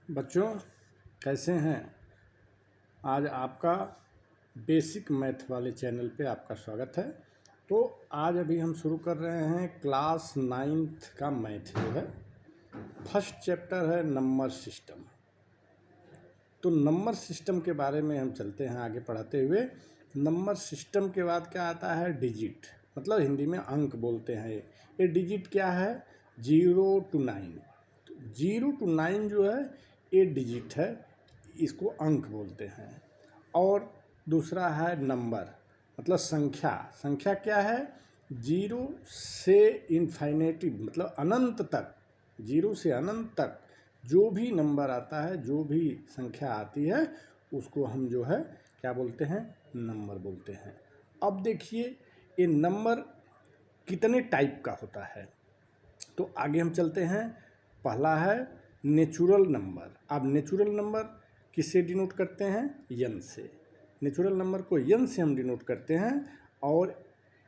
बच्चों कैसे हैं। आज आपका बेसिक मैथ वाले चैनल पे आपका स्वागत है। तो आज अभी हम शुरू कर रहे हैं क्लास 9th का मैथ जो है। फर्स्ट चैप्टर है नंबर सिस्टम। तो नंबर सिस्टम के बारे में हम चलते हैं आगे पढ़ाते हुए। नंबर सिस्टम के बाद क्या आता है, डिजिट, मतलब हिंदी में अंक बोलते हैं। ये डिजिट क्या है, 0 to 9। 0 to 9 जो है ये डिजिट है, इसको अंक बोलते हैं। और दूसरा है नंबर, मतलब संख्या। संख्या क्या है, 0 से इन्फाइनेटी, मतलब अनंत तक, 0 से अनंत तक जो भी नंबर आता है, जो भी संख्या आती है, उसको हम जो है क्या बोलते हैं, नंबर बोलते हैं। अब देखिए ये नंबर कितने टाइप का होता है, तो आगे हम चलते हैं। पहला है नेचुरल नंबर। अब नेचुरल नंबर किससे डिनोट करते हैं, n से। नेचुरल नंबर को n से हम डिनोट करते हैं। और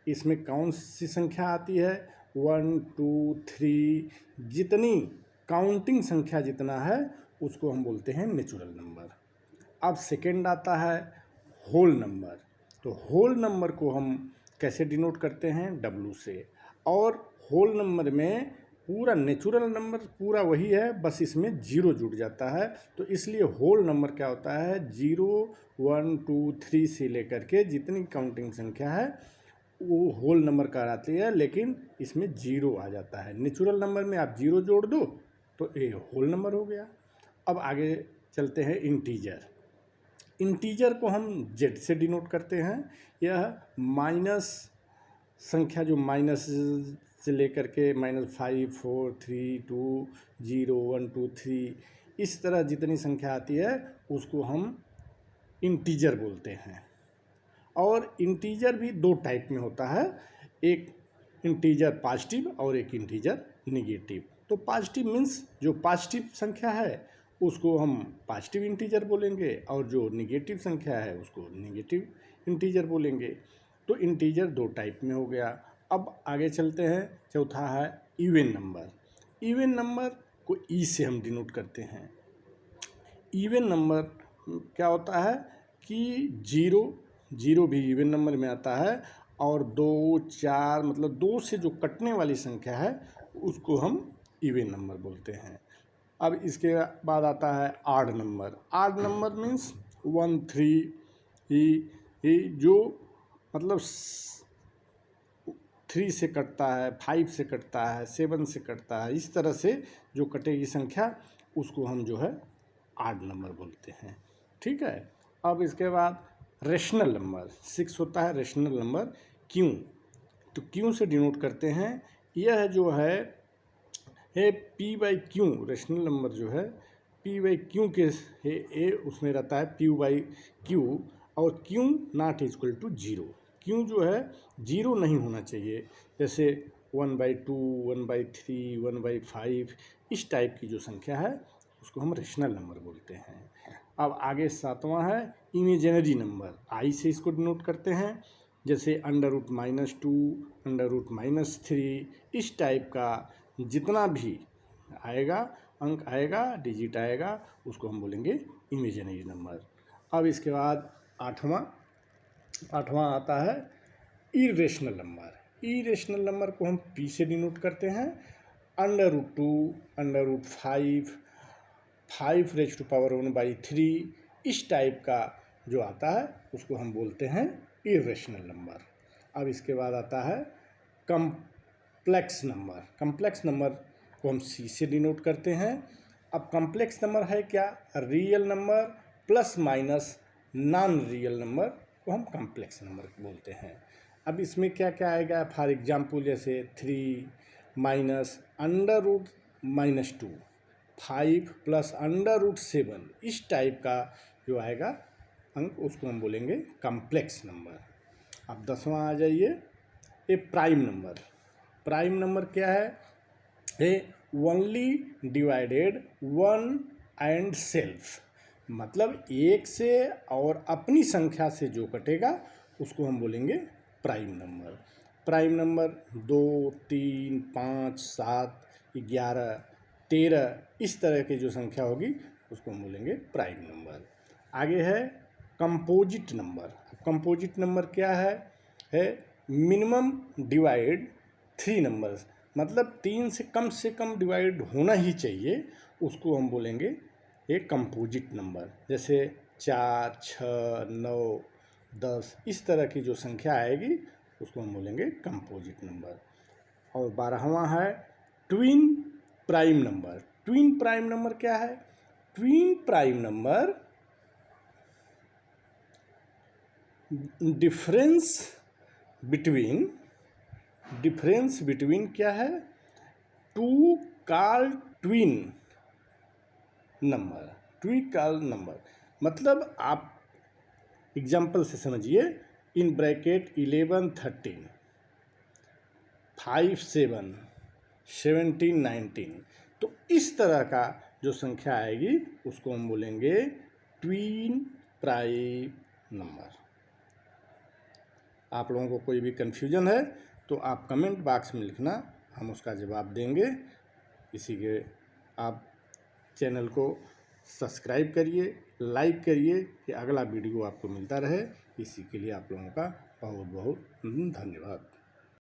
इसमें कौन सी संख्या आती है, 1 2 3, जितनी काउंटिंग संख्या जितना है उसको हम बोलते हैं नेचुरल नंबर। अब सेकेंड आता है होल नंबर। तो होल नंबर को हम कैसे डिनोट करते हैं, w से। और होल नंबर में पूरा नेचुरल नंबर पूरा वही है, बस इसमें 0 जुड़ जाता है। तो इसलिए होल नंबर क्या होता है, 0 1 2 3 से लेकर के जितनी काउंटिंग संख्या है वो होल नंबर कहलाती है, लेकिन इसमें 0 आ जाता है। नेचुरल नंबर में आप 0 जोड़ दो तो ये होल नंबर हो गया। अब आगे चलते हैं इंटीजर। इंटीजर को हम z से डिनोट करते हैं। यह माइनस संख्या, जो माइनस से लेकर के -5 4 3 2 0 1 2 3 इस तरह जितनी संख्या आती है उसको हम इंटीजर बोलते हैं। और इंटीजर भी दो टाइप में होता है, एक इंटीजर पॉजिटिव और एक इंटीजर निगेटिव। तो पॉजिटिव मीन्स जो पॉजिटिव संख्या है उसको हम पॉजिटिव इंटीजर बोलेंगे, और जो निगेटिव संख्या है उसको निगेटिव इंटीजर बोलेंगे। तो इंटीजर दो टाइप में हो गया। अब आगे चलते हैं, चौथा है इवन नंबर। इवन नंबर को ई से हम डिनोट करते हैं। इवन नंबर क्या होता है कि 0 भी इवन नंबर में आता है, और 2 4, मतलब 2 से जो कटने वाली संख्या है उसको हम इवन नंबर बोलते हैं। अब इसके बाद आता है आड नंबर। आड नंबर मीन्स 1 3 ही जो मतलब 3 से कटता है, 5 से कटता है, 7 से कटता है, इस तरह से जो कटेगी संख्या उसको हम जो है आड नंबर बोलते हैं। ठीक है। अब इसके बाद रेशनल नंबर 6 होता है। रेशनल नंबर क्यों, तो क्यों से डिनोट करते हैं। यह जो है p/q। रेशनल नंबर जो है p/q के ए उसमें रहता है p/q, और q not equal to 0। q जो है 0 नहीं होना चाहिए, जैसे 1/2 1/3 1/5 इस टाइप की जो संख्या है उसको हम रेशनल नंबर बोलते हैं। अब आगे सातवां है इमेजिनरी नंबर। आई से इसको डिनोट करते हैं, जैसे √-2 √-3 इस टाइप का जितना भी आएगा, अंक आएगा, डिजिट आएगा, उसको हम बोलेंगे इमेजिनरी नंबर। अब इसके बाद आठवां आता है इरेशनल नंबर। इरेशनल नंबर को हम पी से डिनोट करते हैं। √2 √5 5⁻⁴ इस टाइप का जो आता है उसको हम बोलते हैं इरेशनल नंबर। अब इसके बाद आता है कम्प्लेक्स नंबर। कम्प्लेक्स नंबर को हम सी से डिनोट करते हैं। अब कम्प्लेक्स नंबर है क्या, real number plus minus non real number को हम कम्प्लेक्स नंबर बोलते हैं। अब इसमें क्या क्या आएगा, फॉर एग्जांपल जैसे 3 -√-2 5 + √7 इस टाइप का जो आएगा अंक उसको हम बोलेंगे कम्प्लेक्स नंबर। अब 10वां आ जाइए, ये प्राइम नंबर। प्राइम नंबर क्या है, ओनली डिवाइडेड 1 एंड सेल्फ, मतलब एक से और अपनी संख्या से जो कटेगा उसको हम बोलेंगे प्राइम नंबर। प्राइम नंबर 2 3 5 7 11 13 इस तरह की जो संख्या होगी उसको हम बोलेंगे प्राइम नंबर। आगे है कंपोजिट नंबर। कंपोजिट नंबर क्या है मिनिमम डिवाइड 3 नंबर्स, मतलब 3 से कम डिवाइड होना ही चाहिए, उसको हम बोलेंगे एक कंपोजिट नंबर। जैसे 4, 6, 9, 10 इस तरह की जो संख्या आएगी उसको हम बोलेंगे कंपोजिट नंबर। और 12वां है twin prime number. Twin prime number क्या है? Twin prime number difference between क्या है? Two call twin number. Twin call number मतलब आप एग्जाम्पल से समझिए, इन ब्रैकेट 11, 13, 5, 7, 17, 19, तो इस तरह का जो संख्या आएगी उसको हम बोलेंगे ट्विन प्राइम नंबर। आप लोगों को कोई भी कन्फ्यूजन है तो आप कमेंट बॉक्स में लिखना, हम उसका जवाब देंगे। इसी के आप चैनल को सब्सक्राइब करिए, लाइक करिए कि अगला वीडियो आपको मिलता रहे। इसी के लिए आप लोगों का बहुत बहुत धन्यवाद।